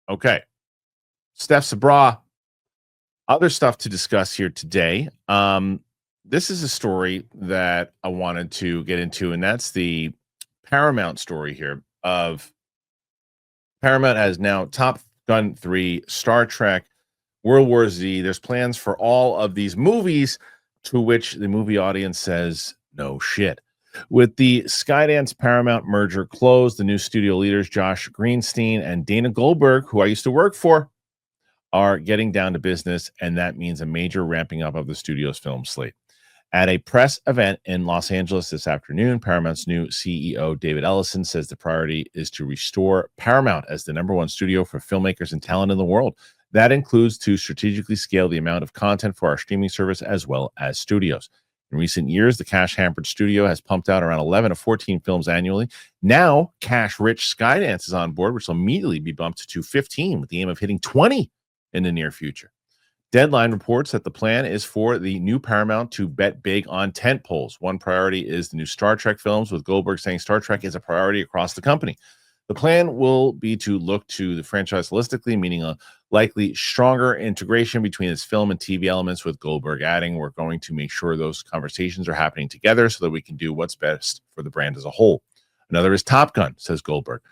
Okay. Steph Sabra, other stuff to discuss here today. This is a story that I wanted to get into, and that's the Paramount story here of Paramount has now Top Gun 3, Star Trek, World War Z. There's plans for all of these movies, to which the movie audience says, no shit. With the Skydance Paramount merger closed, the new studio leaders, Josh Greenstein and Dana Goldberg, who I used to work for, are getting down to business, and that means a major ramping up of the studio's film slate. At a press event in Los Angeles this afternoon, Paramount's new CEO, David Ellison, says the priority is to restore Paramount as the number one studio for filmmakers and talent in the world. That includes to strategically scale the amount of content for our streaming service as well as studios. In recent years, the cash-hampered studio has pumped out around 11 to 14 films annually. Now, cash-rich Skydance is on board, which will immediately be bumped to 15 with the aim of hitting 20 in the near future. Deadline reports that the plan is for the new Paramount to bet big on tentpoles. One priority is the new Star Trek films, with Goldberg saying Star Trek is a priority across the company. The plan will be to look to the franchise holistically, meaning a likely stronger integration between its film and TV elements, with Goldberg adding, we're going to make sure those conversations are happening together so that we can do what's best for the brand as a whole. Another is Top Gun, says Goldberg.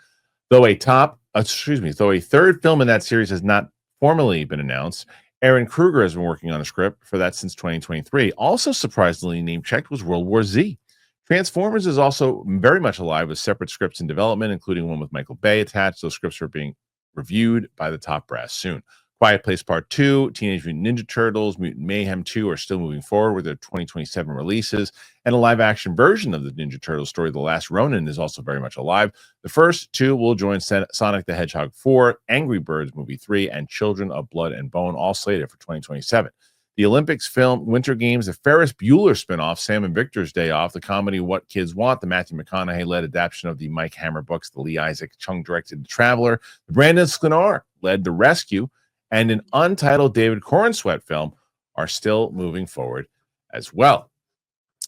Though a third film in that series has not formally been announced, Aaron Kruger has been working on a script for that since 2023. Also surprisingly name-checked was World War Z. Transformers is also very much alive with separate scripts in development, including one with Michael Bay attached. Those scripts are being reviewed by the top brass soon. Quiet Place Part 2, Teenage Mutant Ninja Turtles, Mutant Mayhem 2 are still moving forward with their 2027 releases, and a live-action version of the Ninja Turtles story, The Last Ronin, is also very much alive. The first two will join Sonic the Hedgehog 4, Angry Birds Movie 3, and Children of Blood and Bone, all slated for 2027. The Olympics film, Winter Games, the Ferris Bueller spinoff, Sam and Victor's Day Off, the comedy What Kids Want, the Matthew McConaughey-led adaptation of the Mike Hammer books, the Lee Isaac Chung-directed The Traveler, the Brandon Sklenar-led The Rescue, and an untitled David Corenswet film are still moving forward as well.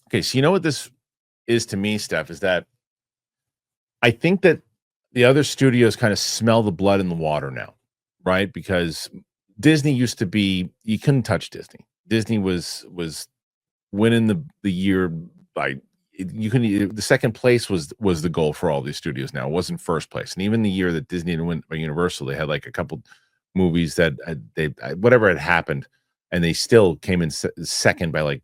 Okay, so you know what this is to me, Steph, is that I think that the other studios kind of smell the blood in the water now, right? Because Disney used to be, you couldn't touch Disney. Disney was winning the year by, you couldn't, the second place was the goal for all these studios now. It wasn't first place. And even the year that Disney didn't win by Universal, they had like a couple movies that whatever had happened, and they still came in second by like,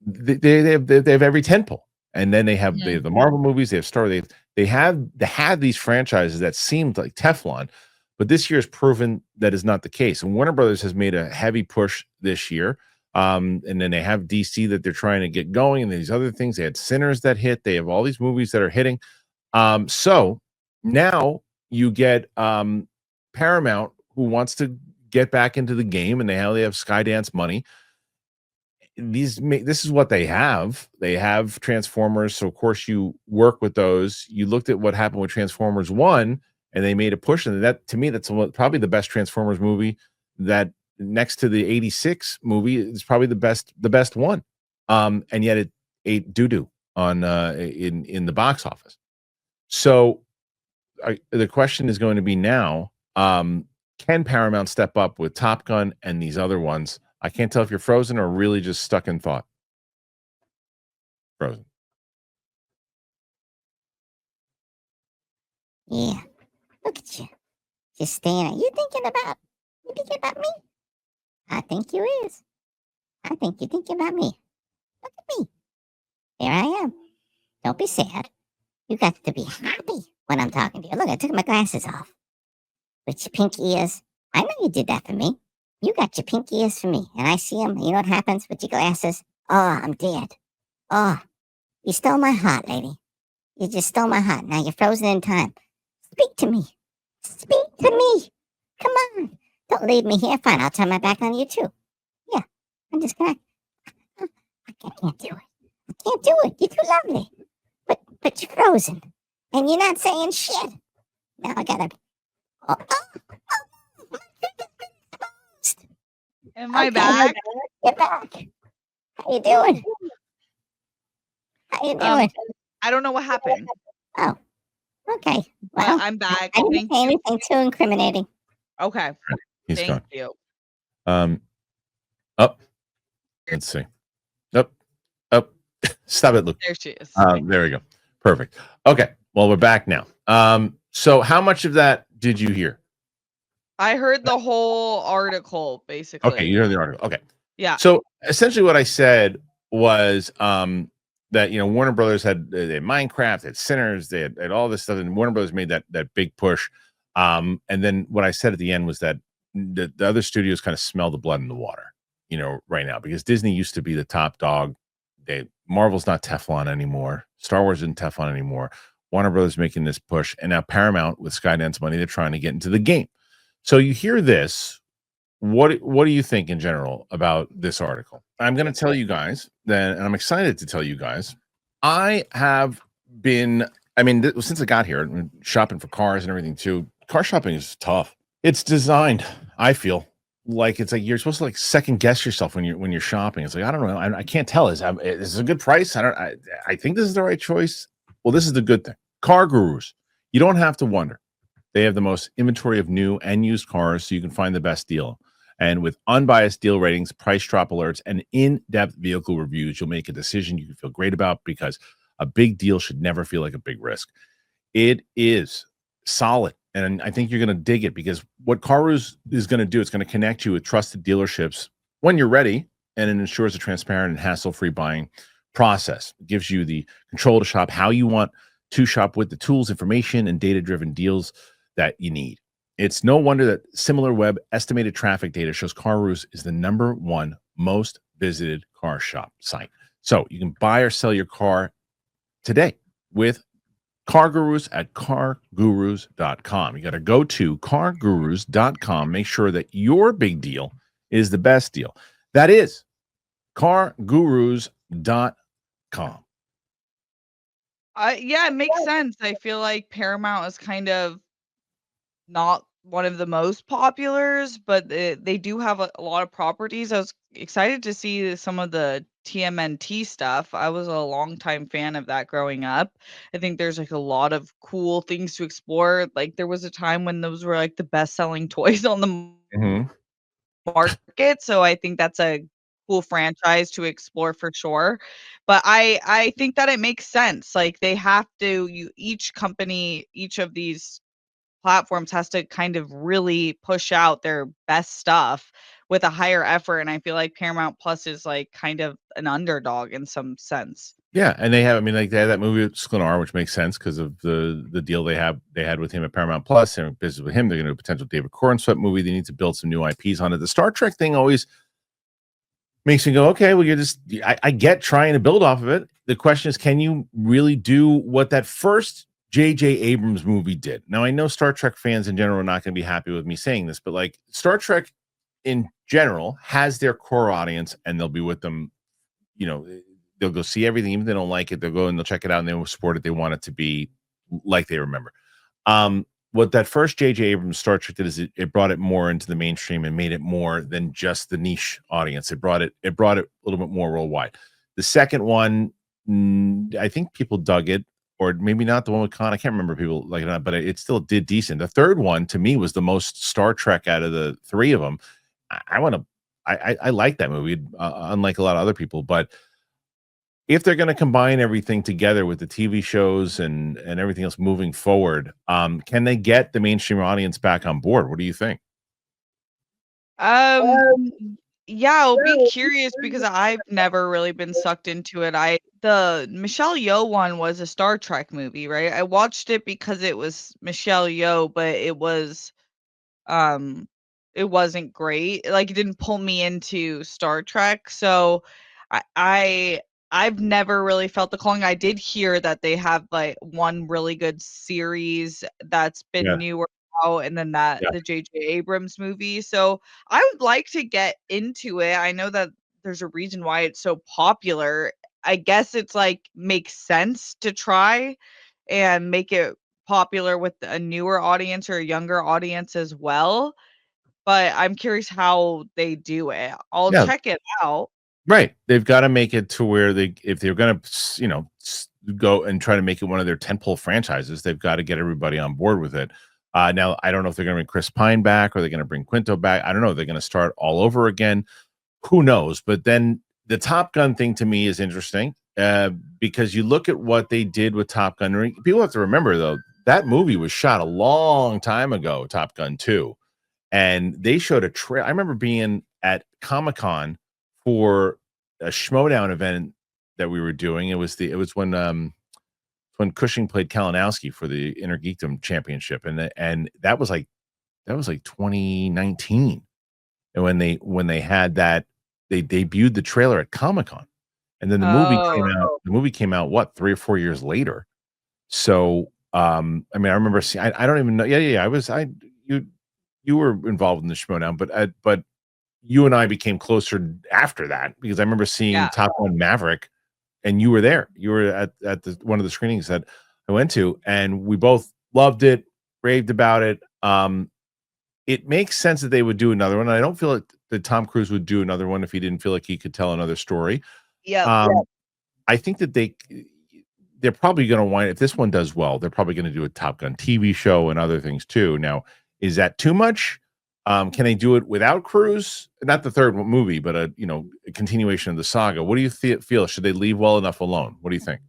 they have every tentpole. And then they have the Marvel movies, they have Star, they had these franchises that seemed like Teflon. But this year has proven that is not the case. And Warner Brothers has made a heavy push this year. And then they have DC that they're trying to get going, and these other things. They had Sinners that hit. They have all these movies that are hitting. So now you get Paramount, who wants to get back into the game, and they have Skydance money. This is what they have. They have Transformers. So, of course, you work with those. You looked at what happened with Transformers 1, and they made a push, and that, to me, that's probably the best Transformers movie. That next to the '86 movie is probably the best one. And yet it ate doo-doo on in the box office. So the question is going to be now, can Paramount step up with Top Gun and these other ones? I can't tell if you're frozen or really just stuck in thought. Frozen. Yeah. Look at you. Just staring. You thinking about me? I think you is. I think you're thinking about me. Look at me. Here I am. Don't be sad. You got to be happy when I'm talking to you. Look, I took my glasses off. With your pink ears. I know you did that for me. You got your pink ears for me. And I see them. You know what happens with your glasses? Oh, I'm dead. Oh, you stole my heart, lady. You just stole my heart. Now you're frozen in time. Speak to me. Speak to me. Come on. Don't leave me here. Fine, I'll turn my back on you too. Yeah, I'm just gonna. I can't do it. I can't do it. You're too lovely. But you're frozen, and you're not saying shit. Now I gotta. Am I back? You're back. How you doing? I don't know what happened. Oh, Okay. But Well, I'm back. I didn't Thank say you. anything too incriminating. Okay. He's Thank gone. you. Up. Let's see. Up. Stop it, Luke. There she is. There we go. Perfect. Okay. Well, we're back now. So how much of that did you hear? I heard the whole article, basically. Okay, you heard the article. Okay. Yeah. So essentially what I said was that Warner Brothers had Minecraft, they had Sinners, they had all this stuff, and Warner Brothers made that big push. And then what I said at the end was that the other studios kind of smell the blood in the water, right now, because Disney used to be the top dog. Marvel's not Teflon anymore. Star Wars isn't Teflon anymore. Warner Brothers making this push, and now Paramount with Skydance money, they're trying to get into the game. So you hear this. What do you think in general about this article? I'm going to tell you guys then, and I'm excited to tell you guys. I have been, since I got here, I've been shopping for cars and everything too. Car shopping is tough. It's designed, I feel like it's like you're supposed to like second guess yourself when you're shopping. It's like, I don't know, I can't tell. Is this a good price? I think this is the right choice. Well, this is the good thing. CarGurus. You don't have to wonder. They have the most inventory of new and used cars, so you can find the best deal. And with unbiased deal ratings, price drop alerts, and in-depth vehicle reviews, you'll make a decision you can feel great about, because a big deal should never feel like a big risk. It is solid, and I think you're going to dig it, because what CarGurus is going to do, it's going to connect you with trusted dealerships when you're ready, and it ensures a transparent and hassle-free buying process. It gives you the control to shop how you want to shop, with the tools, information, and data-driven deals that you need. It's no wonder that SimilarWeb estimated traffic data shows CarGurus is the #1 most visited car shop site. So you can buy or sell your car today with CarGurus at CarGurus.com. You got to go to CarGurus.com. Make sure that your big deal is the best deal. That is CarGurus.com. Yeah, it makes sense. I feel like Paramount is kind of not one of the most populars, but they do have a lot of properties. I was excited to see some of the TMNT stuff. I was a longtime fan of that growing up. I think there's like a lot of cool things to explore. Like there was a time when those were like the best-selling toys on the market, so I think that's a cool franchise to explore for sure. But I think that it makes sense. Like they have to each company, each of these platforms has to kind of really push out their best stuff with a higher effort, and I feel like Paramount Plus is like kind of an underdog in some sense. Yeah, and they have, like they had that movie with Sklenar, which makes sense because of the deal they had with him at Paramount Plus, and business with him. They're going to do a potential David Corenswet movie. They need to build some new IPs on it. The Star Trek thing always makes me go, okay, well, I get trying to build off of it. The question is, can you really do what that first J.J. Abrams movie did? Now, I know Star Trek fans in general are not going to be happy with me saying this, but like Star Trek in general has their core audience, and they'll be with them, they'll go see everything, even if they don't like it. They'll go and they'll check it out, and they will support it. They want it to be like they remember. What that first J.J. Abrams Star Trek did is it brought it more into the mainstream and made it more than just the niche audience. It brought it a little bit more worldwide. The second one, I think people dug it, or maybe not the one with Khan. I can't remember people like that, but it still did decent. The third one to me was the most Star Trek out of the three of them. I like that movie, unlike a lot of other people, but if they're going to combine everything together with the TV shows and everything else moving forward, can they get the mainstream audience back on board? What do you think? Um, yeah, I'll be curious because I've never really been sucked into it. The Michelle Yeoh one was a Star Trek movie, right? I watched it because it was Michelle Yeoh, but um it wasn't great. Like it didn't pull me into Star Trek. So I, I I've never really felt the calling. I did hear that they have like one really good series that's been Yeah, newer out, and then that yeah, the J.J. Abrams movie. So I would like to get into it. I know that there's a reason why it's so popular. I guess it's like makes sense to try and make it popular with a newer audience or a younger audience as well, but I'm curious how they do it. I'll yeah. check it out. Right. They've got to make it to where if they're going to, go and try to make it one of their tentpole franchises, they've got to get everybody on board with it. Now, I don't know if they're going to bring Chris Pine back or they're going to bring Quinto back. I don't know. They're going to start all over again. Who knows? But then the Top Gun thing to me is interesting because you look at what they did with Top Gun. People have to remember, though, that movie was shot a long time ago, Top Gun 2. And they showed a trailer. I remember being at Comic-Con for a Schmodown event that we were doing. It was when Cushing played Kalinowski for the Inner Geekdom Championship, and that was like 2019. And when they had that, they debuted the trailer at Comic-Con, and then the movie came out. The movie came out what 3 or 4 years later. So I mean, I remember seeing. I don't even know. Yeah. You were involved in the Schmodown, but you and I became closer after that because I remember seeing Top Gun Maverick, and you were there. You were at one of the screenings that I went to, and we both loved it, raved about it. It makes sense that they would do another one. I don't feel like that Tom Cruise would do another one if he didn't feel like he could tell another story. I think that they're probably going to wind. If this one does well, they're probably going to do a Top Gun TV show and other things too. Now, is that too much? Can they do it without Cruise? Not the third movie, but a continuation of the saga. What do you feel? Should they leave well enough alone? What do you think?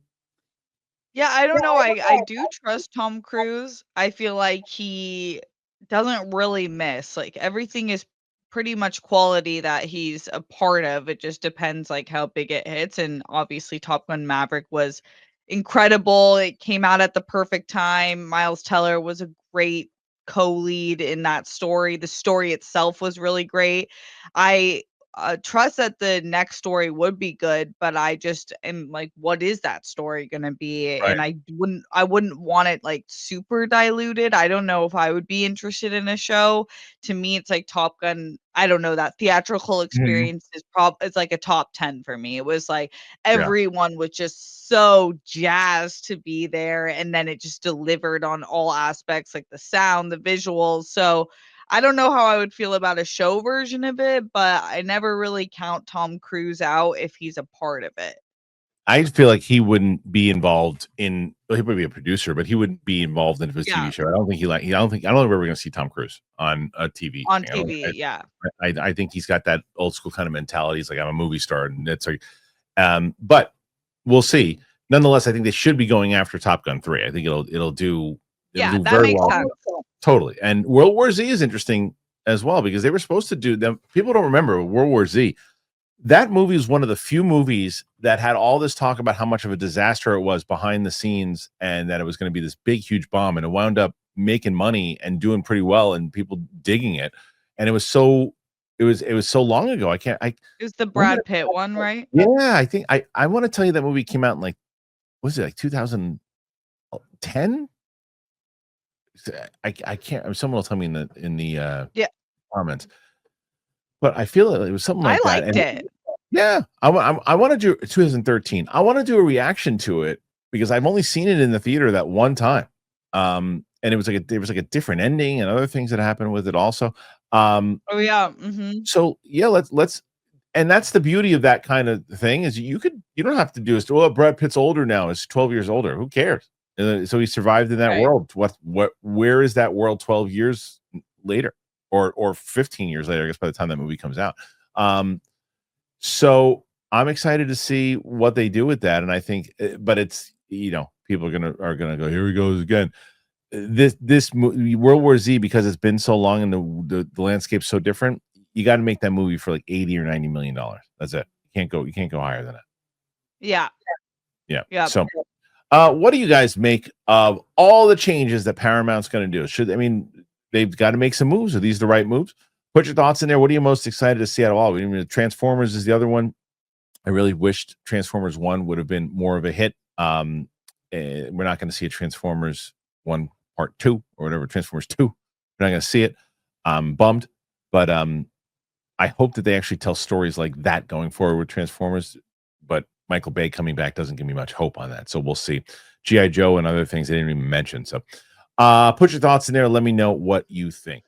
Yeah, I don't know. I do trust Tom Cruise. I feel like he doesn't really miss. Like everything is pretty much quality that he's a part of. It just depends like how big it hits. And obviously Top Gun Maverick was incredible. It came out at the perfect time. Miles Teller was a great co-lead in that story. The story itself was really great. I trust that the next story would be good, but I just am like, what is that story gonna be? Right. And I wouldn't want it like super diluted. I don't know if I would be interested in a show. To me, it's like Top Gun. I don't know, that theatrical experience is it's like a top 10 for me. It was like everyone was just so jazzed to be there, and then it just delivered on all aspects, like the sound, the visuals. So I don't know how I would feel about a show version of it, but I never really count Tom Cruise out if he's a part of it. I feel like he wouldn't be involved in. Well, he would be a producer, but he wouldn't be involved in his TV show. I don't think I don't know if we're ever going to see Tom Cruise on a TV. On TV, yeah. I think he's got that old school kind of mentality. He's like, I'm a movie star, and it's like, but we'll see. Nonetheless, I think they should be going after Top Gun 3. I think it'll do. Yeah, that very makes well. sense. Totally. And World War Z is interesting as well because they were supposed to do them. People don't remember World War Z. That movie is one of the few movies that had all this talk about how much of a disaster it was behind the scenes and that it was going to be this big, huge bomb. And it wound up making money and doing pretty well and people digging it. And it was so long ago. It was the Brad Pitt one, right? Yeah, I think I want to tell you that movie came out in like, was it like 2010? I can't. Someone will tell me in the comments. But I feel it was something like that. I liked it. Yeah, I want to do 2013. I want to do a reaction to it because I've only seen it in the theater that one time. And it was like a different ending and other things that happened with it also. Oh yeah. So yeah, let's and that's the beauty of that kind of thing is you don't have to do this. Well, Brad Pitt's older now. Is 12 years older. Who cares? So he survived in that world. Where is that world 12 years later or 15 years later, I guess by the time that movie comes out. So I'm excited to see what they do with that. And I think, but it's, people are gonna go, here he goes again. This World War Z, because it's been so long and the landscape's so different, you got to make that movie for like $80 or $90 million. That's it. You can't go higher than that. Yeah. So what do you guys make of all the changes that Paramount's going to do? They've got to make some moves. Are these the right moves? Put your thoughts in there. What are you most excited to see out of all? Transformers is the other one. I really wished Transformers 1 would have been more of a hit. We're not going to see a Transformers 1 Part 2 or whatever, Transformers 2. We're not going to see it. I'm bummed. But I hope that they actually tell stories like that going forward with Transformers. But Michael Bay coming back doesn't give me much hope on that. So we'll see. G.I. Joe and other things they didn't even mention. So put your thoughts in there. Let me know what you think.